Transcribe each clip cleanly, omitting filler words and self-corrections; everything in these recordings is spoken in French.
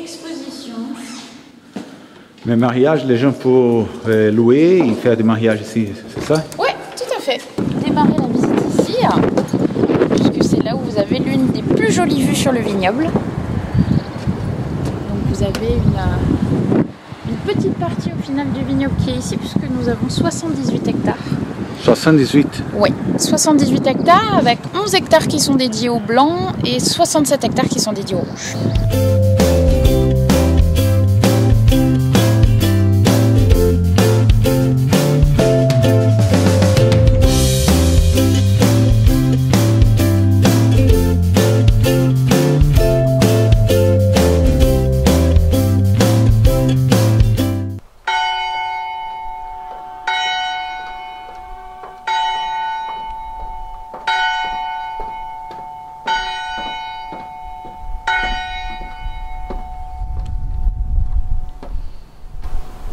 exposition. Mais mariage, les gens peuvent louer et faire des mariages ici, c'est ça? Oui, tout à fait. Démarrer la visite ici, puisque c'est là où vous avez l'une des plus jolies vues sur le vignoble. Donc vous avez une petite partie au final du vignoble qui est ici, puisque nous avons 78 hectares. 78? Oui, 78 hectares avec 11 hectares qui sont dédiés au blanc et 67 hectares qui sont dédiés au rouge.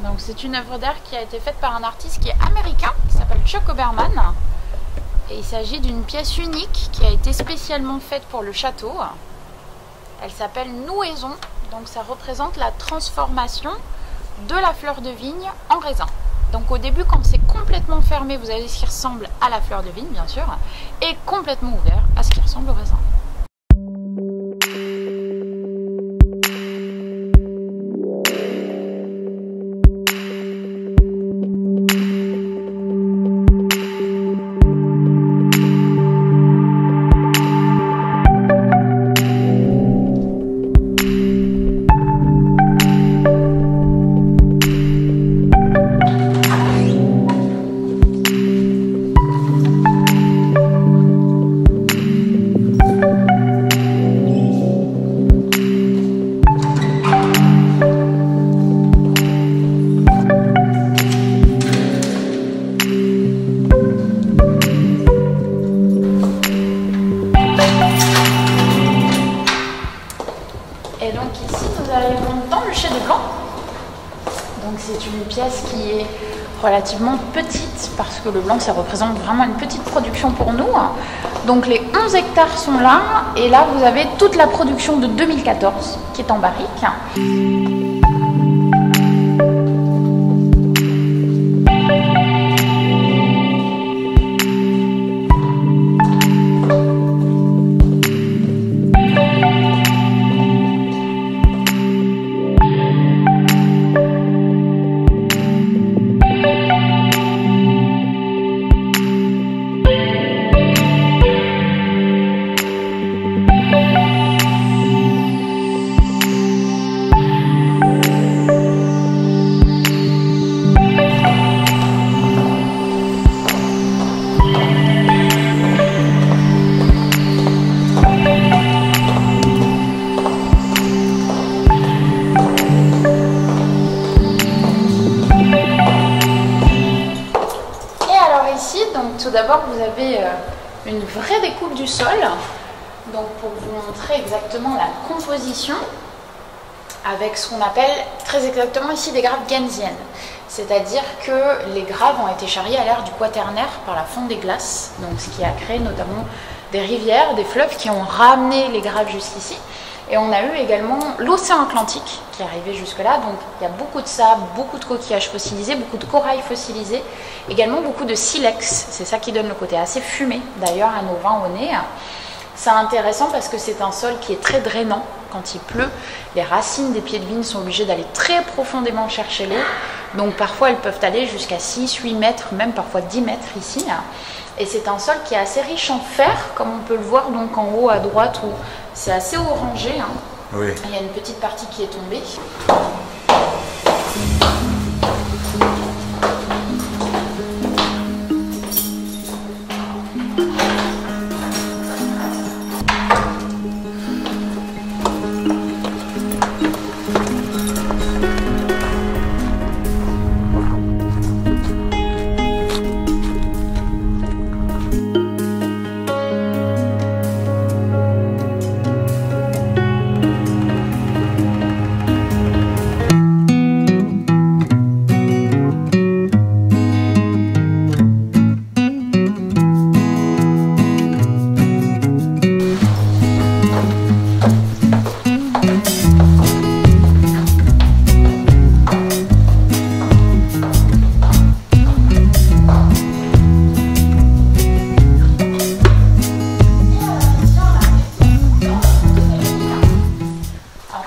Donc c'est une œuvre d'art qui a été faite par un artiste qui est américain, qui s'appelle Chuck Oberman. Et il s'agit d'une pièce unique qui a été spécialement faite pour le château. Elle s'appelle Nouaison, donc ça représente la transformation de la fleur de vigne en raisin. Donc au début, quand c'est complètement fermé, vous avez ce qui ressemble à la fleur de vigne, bien sûr, et complètement ouvert à ce qui ressemble au raisin. Et donc ici, nous arrivons dans le chai de blanc. Donc c'est une pièce qui est relativement petite parce que le blanc, ça représente vraiment une petite production pour nous. Donc les 11 hectares sont là et là, vous avez toute la production de 2014 qui est en barrique. Donc tout d'abord vous avez une vraie découpe du sol, donc pour vous montrer exactement la composition avec ce qu'on appelle très exactement ici des graves gainsiennes, c'est-à-dire que les graves ont été charriés à l'ère du Quaternaire par la fonte des glaces, donc ce qui a créé notamment des rivières, des fleuves qui ont ramené les graves jusqu'ici. Et on a eu également l'océan Atlantique qui est arrivé jusque-là, donc il y a beaucoup de sable, beaucoup de coquillages fossilisés, beaucoup de corail fossilisé, également beaucoup de silex, c'est ça qui donne le côté assez fumé d'ailleurs à nos vins au nez. C'est intéressant parce que c'est un sol qui est très drainant. Quand il pleut, les racines des pieds de vigne sont obligées d'aller très profondément chercher l'eau, donc parfois elles peuvent aller jusqu'à 6-8 mètres, même parfois 10 mètres ici. Et c'est un sol qui est assez riche en fer, comme on peut le voir donc en haut à droite où c'est assez orangé. Oui. Il y a une petite partie qui est tombée.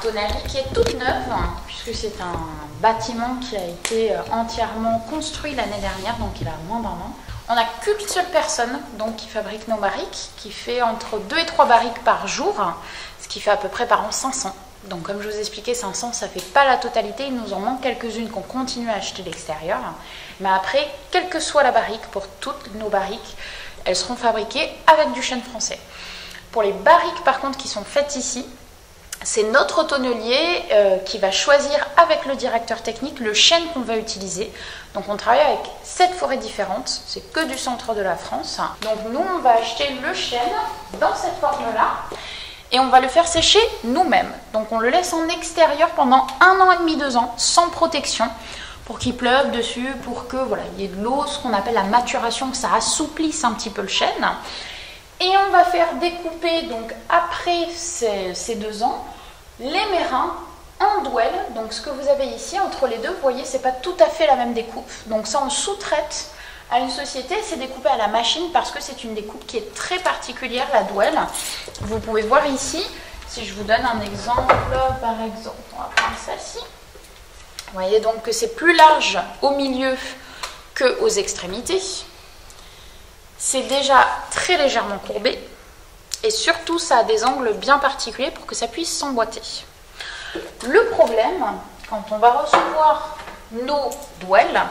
tonnerie qui est toute neuve, puisque c'est un bâtiment qui a été entièrement construit l'année dernière, donc il a moins d'1 an. On n'a qu'une seule personne donc, qui fabrique nos barriques, qui fait entre 2 et 3 barriques par jour, ce qui fait à peu près par an 500. Donc comme je vous expliquais, 500 ça ne fait pas la totalité, il nous en manque quelques-unes qu'on continue à acheter de l'extérieur. Mais après, quelle que soit la barrique, pour toutes nos barriques, elles seront fabriquées avec du chêne français. Pour les barriques par contre qui sont faites ici, c'est notre tonnelier qui va choisir avec le directeur technique le chêne qu'on va utiliser. Donc on travaille avec 7 forêts différentes, c'est que du centre de la France. Donc nous on va acheter le chêne dans cette forme-là et on va le faire sécher nous-mêmes. Donc on le laisse en extérieur pendant 1 an et demi, 2 ans, sans protection, pour qu'il pleuve dessus, pour que voilà, il y ait de l'eau, ce qu'on appelle la maturation, que ça assouplisse un petit peu le chêne. Et on va faire découper, donc après ces 2 ans, les mérins en douelle. Donc ce que vous avez ici, entre les deux, vous voyez, c'est pas tout à fait la même découpe. Donc ça, on sous-traite à une société, c'est découpé à la machine parce que c'est une découpe qui est très particulière, la douelle. Vous pouvez voir ici, si je vous donne un exemple, par exemple, on va prendre celle-ci. Vous voyez donc que c'est plus large au milieu qu'aux extrémités. C'est déjà très légèrement courbé et surtout ça a des angles bien particuliers pour que ça puisse s'emboîter. Le problème, quand on va recevoir nos douelles,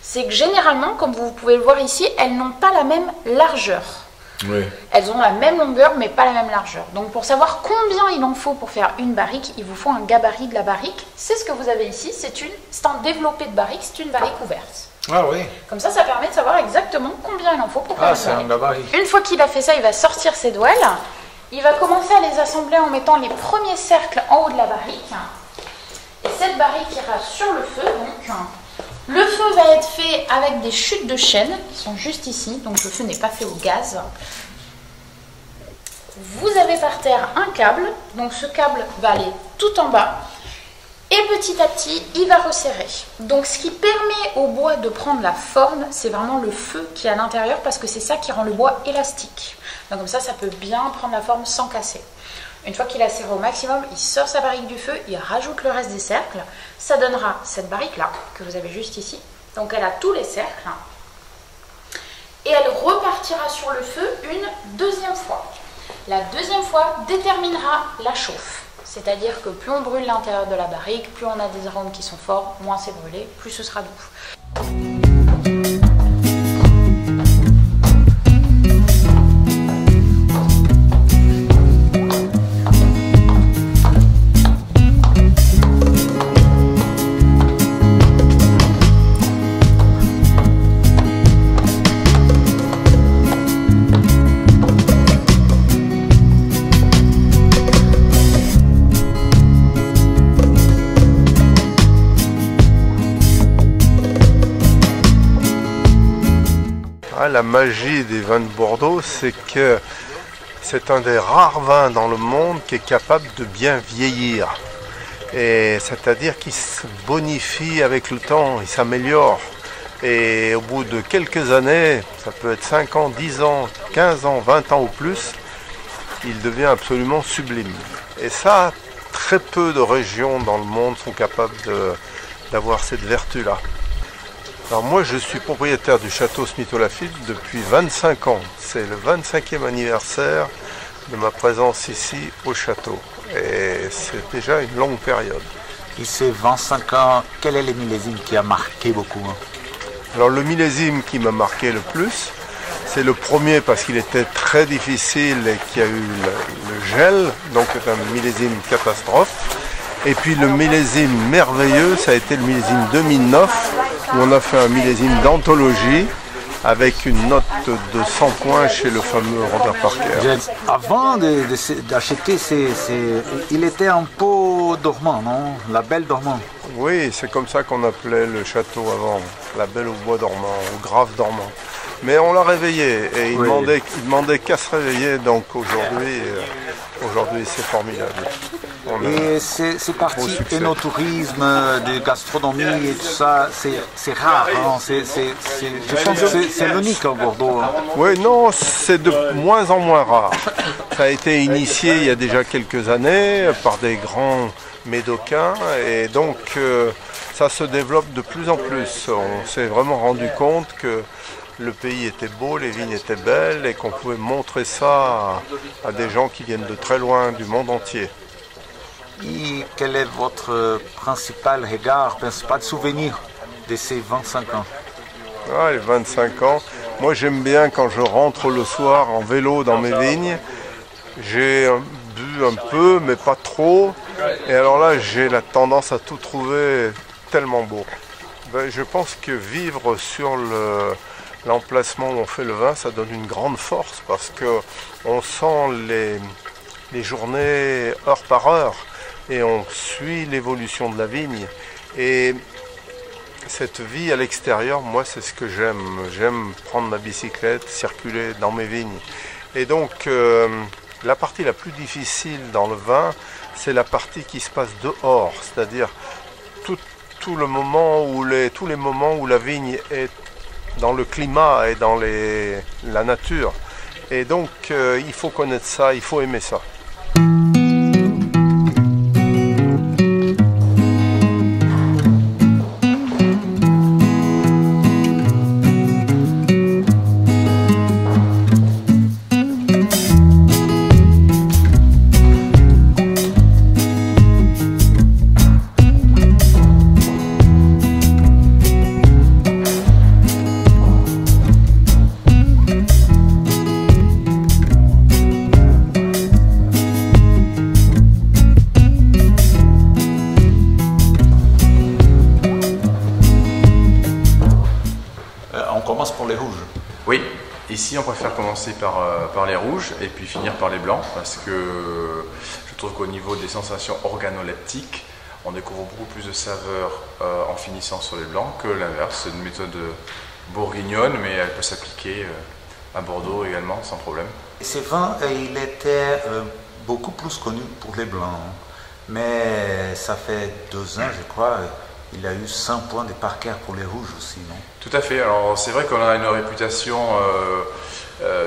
c'est que généralement, comme vous pouvez le voir ici, elles n'ont pas la même largeur. Oui. Elles ont la même longueur mais pas la même largeur. Donc pour savoir combien il en faut pour faire une barrique, il vous faut un gabarit de la barrique. C'est ce que vous avez ici, c'est un développé de barrique, c'est une barrique ouverte. Ah oui. Comme ça permet de savoir exactement combien il en faut pour faire une gabarit. Une fois qu'il a fait ça, il va sortir ses douelles. Il va commencer à les assembler en mettant les premiers cercles en haut de la barrique. Et cette barrique ira sur le feu. Donc, le feu va être fait avec des chutes de chêne qui sont juste ici. Donc le feu n'est pas fait au gaz. Vous avez par terre un câble. Donc ce câble va aller tout en bas. Et petit à petit, il va resserrer. Donc ce qui permet au bois de prendre la forme, c'est vraiment le feu qui est à l'intérieur parce que c'est ça qui rend le bois élastique. Donc comme ça peut bien prendre la forme sans casser. Une fois qu'il a serré au maximum, il sort sa barrique du feu, il rajoute le reste des cercles. Ça donnera cette barrique-là, que vous avez juste ici. Donc elle a tous les cercles. Et elle repartira sur le feu une deuxième fois. La deuxième fois déterminera la chauffe. C'est-à-dire que plus on brûle l'intérieur de la barrique, plus on a des arômes qui sont forts, moins c'est brûlé, plus ce sera doux. La magie des vins de Bordeaux, c'est que c'est un des rares vins dans le monde qui est capable de bien vieillir. Et c'est-à-dire qu'il se bonifie avec le temps, il s'améliore. Et au bout de quelques années, ça peut être 5 ans, 10 ans, 15 ans, 20 ans ou plus, il devient absolument sublime. Et ça, très peu de régions dans le monde sont capables d'avoir cette vertu-là. Alors moi je suis propriétaire du château Smith-Olafite depuis 25 ans. C'est le 25e anniversaire de ma présence ici au château. Et c'est déjà une longue période. Et ces 25 ans, quel est le millésime qui a marqué beaucoup? Alors le millésime qui m'a marqué le plus, c'est le premier parce qu'il était très difficile et qu'il y a eu le gel, donc c'est un millésime catastrophe. Et puis le millésime merveilleux, ça a été le millésime 2009, où on a fait un millésime d'anthologie avec une note de 100 points chez le fameux Robert Parker. Avant d'acheter, il était un peu dormant, non? La Belle dormant. Oui, c'est comme ça qu'on appelait le château avant, la Belle au bois dormant, au Grave dormant. Mais on l'a réveillé et il demandait qu'à se réveiller, donc aujourd'hui c'est formidable. Et c'est parti énotourisme, de gastronomie et tout ça, c'est rare, hein? Je pense que c'est l'unique à Bordeaux. Hein? Oui, non, c'est de moins en moins rare. Ça a été initié il y a déjà quelques années par des grands médocains et donc ça se développe de plus en plus. On s'est vraiment rendu compte que le pays était beau, les vignes étaient belles et qu'on pouvait montrer ça à des gens qui viennent de très loin, du monde entier. Et quel est votre principal regard, principal souvenir de ces 25 ans? Ah, les 25 ans, moi j'aime bien quand je rentre le soir en vélo dans mes vignes, j'ai bu un peu mais pas trop et alors là j'ai la tendance à tout trouver tellement beau. Je pense que vivre sur l'emplacement où on fait le vin, ça donne une grande force parce qu'on sent les journées heure par heure et on suit l'évolution de la vigne. Et cette vie à l'extérieur, moi c'est ce que j'aime. J'aime prendre ma bicyclette, circuler dans mes vignes. Et donc la partie la plus difficile dans le vin, c'est la partie qui se passe dehors, c'est-à-dire tous les moments où la vigne est dans le climat et dans la nature. Et donc il faut connaître ça, il faut aimer ça. Ici, on préfère commencer par les rouges et puis finir par les blancs parce que je trouve qu'au niveau des sensations organoleptiques, on découvre beaucoup plus de saveurs en finissant sur les blancs que l'inverse. C'est une méthode bourguignonne, mais elle peut s'appliquer à Bordeaux également sans problème. Ce vin, il était beaucoup plus connu pour les blancs, mais ça fait 2 ans, je crois. Il a eu 5 points de Parker pour les rouges aussi, non? Tout à fait. Alors c'est vrai qu'on a une réputation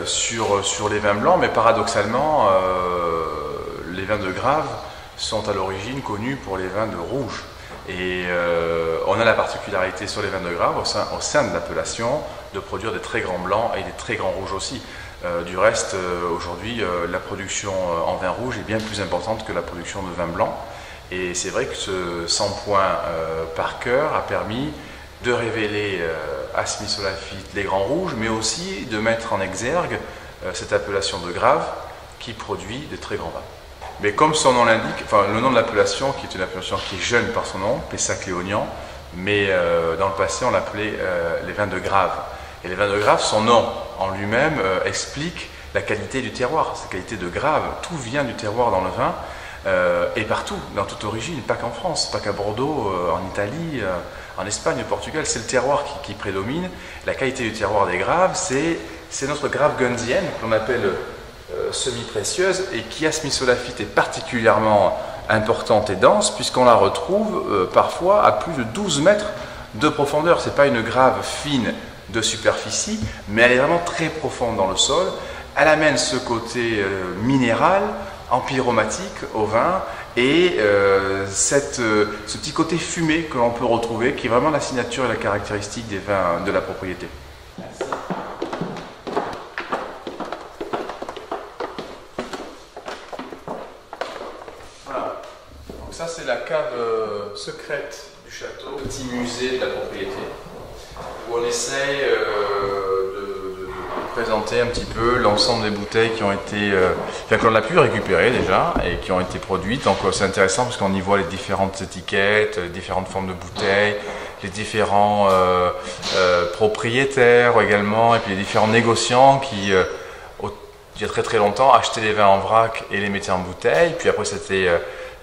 sur les vins blancs, mais paradoxalement, les vins de Grave sont à l'origine connus pour les vins de rouge. Et on a la particularité sur les vins de Grave, au sein de l'appellation, de produire des très grands blancs et des très grands rouges aussi. Du reste, aujourd'hui, la production en vin rouge est bien plus importante que la production de vin blanc. Et c'est vrai que ce 100 points Parker a permis de révéler à Smith Lafitte les grands rouges, mais aussi de mettre en exergue cette appellation de Grave qui produit de très grands vins. Mais comme son nom l'indique, enfin le nom de l'appellation, qui est une appellation qui est jeune par son nom, Pessac-Léognan, mais dans le passé on l'appelait les vins de Grave. Et les vins de Grave, son nom en lui-même explique la qualité du terroir, sa qualité de Grave. Tout vient du terroir dans le vin. Et partout, dans toute origine, pas qu'en France, pas qu'à Bordeaux, en Italie, en Espagne, au Portugal, c'est le terroir qui prédomine. La qualité du terroir des graves, c'est notre grave gunzienne, qu'on appelle semi-précieuse, et qui à Smith Lafitte est particulièrement importante et dense, puisqu'on la retrouve parfois à plus de 12 mètres de profondeur. C'est pas une grave fine de superficie, mais elle est vraiment très profonde dans le sol. Elle amène ce côté minéral, empyromatique au vin et ce petit côté fumé que l'on peut retrouver qui est vraiment la signature et la caractéristique des vins de la propriété. Merci. Voilà, donc ça c'est la cave secrète du château, petit musée de la propriété où on essaye présenter un petit peu l'ensemble des bouteilles qui ont été, qu'on a pu récupérer déjà et qui ont été produites. Donc c'est intéressant parce qu'on y voit les différentes étiquettes, les différentes formes de bouteilles, les différents propriétaires également, et puis les différents négociants qui, il y a très très longtemps, achetaient les vins en vrac et les mettaient en bouteille. Puis après c'était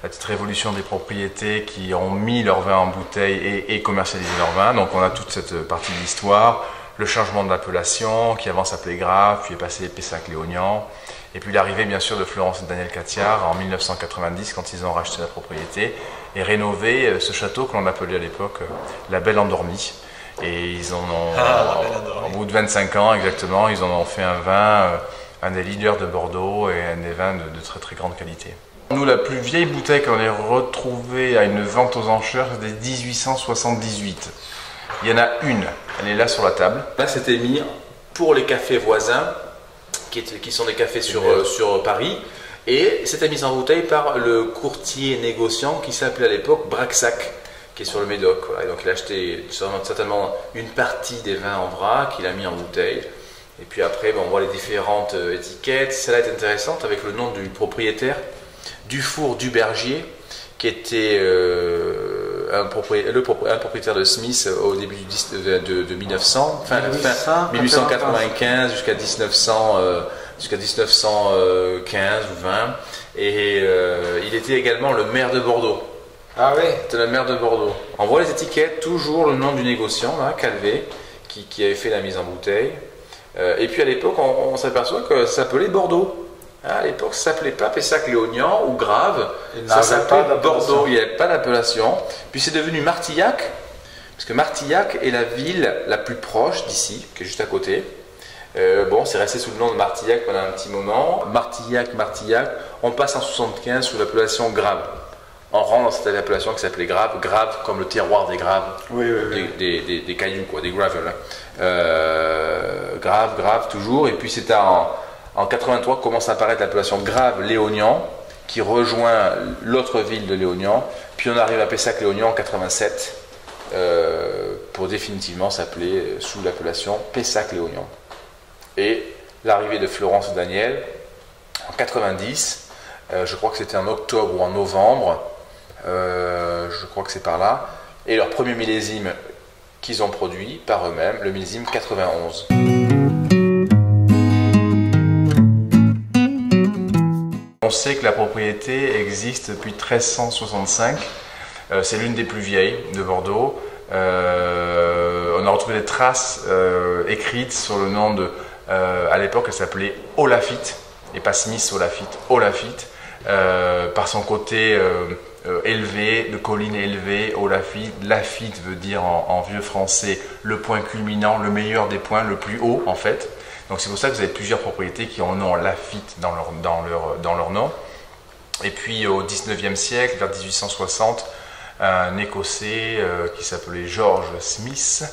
la petite révolution des propriétés qui ont mis leurs vins en bouteille et commercialisé leurs vins. Donc on a toute cette partie de l'histoire. Le changement de l'appellation, qui avant s'appelait Grave, puis est passé Pessac-Léognan. Et puis l'arrivée bien sûr de Florence et Daniel Catiard en 1990 quand ils ont racheté la propriété et rénové ce château que l'on appelait à l'époque la Belle Endormie. Et ils en ont, au bout de 25 ans exactement, ils en ont fait un vin un des leaders de Bordeaux et un des vins de très très grande qualité. Nous, la plus vieille bouteille qu'on ait retrouvée à une vente aux enchères, c'est de 1878. Il y en a une, elle est là sur la table. Là, c'était mis pour les cafés voisins, qui sont des cafés sur Paris. Et c'était mis en bouteille par le courtier négociant qui s'appelait à l'époque Braxac, qui est sur le Médoc. Voilà. Et donc il a acheté certainement une partie des vins en vrac, il a mis en bouteille. Et puis après, on voit les différentes étiquettes. Celle-là est intéressante avec le nom du propriétaire, Dufour Dubergier, qui était un propriétaire de Smith au début de 1900, fin 1895 jusqu'à 1915 ou 20. Et il était également le maire de Bordeaux. Ah oui. C'était le maire de Bordeaux. On voit les étiquettes, toujours le nom du négociant, là, Calvé, qui avait fait la mise en bouteille. Et puis à l'époque, on s'aperçoit que ça s'appelait Bordeaux. À l'époque, ça ne s'appelait pas Pessac-Léognan ou Grave, ça s'appelait Bordeaux, il n'y avait pas d'appellation. Puis c'est devenu Martillac, parce que Martillac est la ville la plus proche d'ici, qui est juste à côté. C'est resté sous le nom de Martillac pendant un petit moment. Martillac, on passe en 75 sous l'appellation Grave. On rentre dans cette appellation qui s'appelait Grave, Grave comme le terroir des graves, des cailloux, quoi, des gravel. Grave, toujours. Et puis c'était en 83 commence à apparaître l'appellation Grave-Léognan, qui rejoint l'autre ville de Léognan. Puis on arrive à Pessac-Léognan en 87, pour définitivement s'appeler sous l'appellation Pessac-Léognan. Et l'arrivée de Florence et Daniel en 90, je crois que c'était en octobre ou en novembre, je crois que c'est par là, et leur premier millésime qu'ils ont produit par eux-mêmes, le millésime 91. On sait que la propriété existe depuis 1365, c'est l'une des plus vieilles de Bordeaux. On a retrouvé des traces écrites sur le nom de... à l'époque, elle s'appelait Olafite, et pas Smith Olafite, Olafite, par son côté élevé, de colline élevée, Olafite. Lafite veut dire en vieux français le point culminant, le meilleur des points, le plus haut en fait. Donc c'est pour ça que vous avez plusieurs propriétés qui ont le nom Lafite dans leur nom. Et puis au 19e siècle, vers 1860, un Écossais qui s'appelait George Smith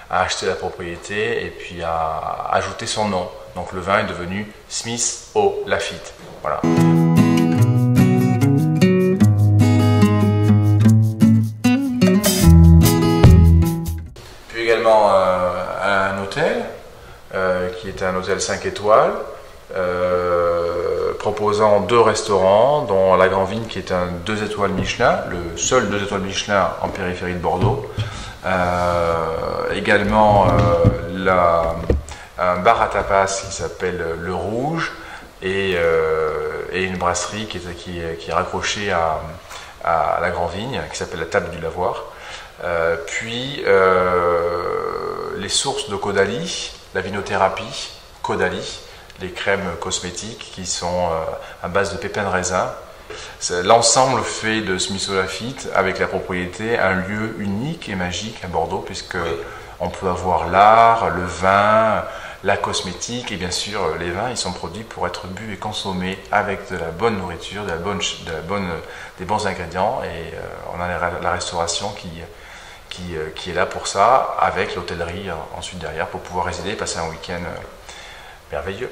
a acheté la propriété et puis a ajouté son nom. Donc le vin est devenu Smith Olafite. Voilà. Puis également un hôtel. Qui était un hôtel 5 étoiles, proposant 2 restaurants, dont la Grand Vigne qui est un 2 étoiles Michelin, le seul 2 étoiles Michelin en périphérie de Bordeaux. Également un bar à tapas qui s'appelle Le Rouge et une brasserie qui est raccrochée à la Grand Vigne, qui s'appelle la Table du Lavoir. Puis les sources de Caudalie, la vinothérapie, Caudalie, les crèmes cosmétiques qui sont à base de pépins de raisin. L'ensemble fait de Smith Olafite, avec la propriété, un lieu unique et magique à Bordeaux, puisque on peut avoir l'art, le vin, la cosmétique, et bien sûr les vins, ils sont produits pour être bu et consommés avec de la bonne nourriture, des bons ingrédients, et on a la restauration qui est là pour ça, avec l'hôtellerie ensuite derrière, pour pouvoir résider et passer un week-end merveilleux.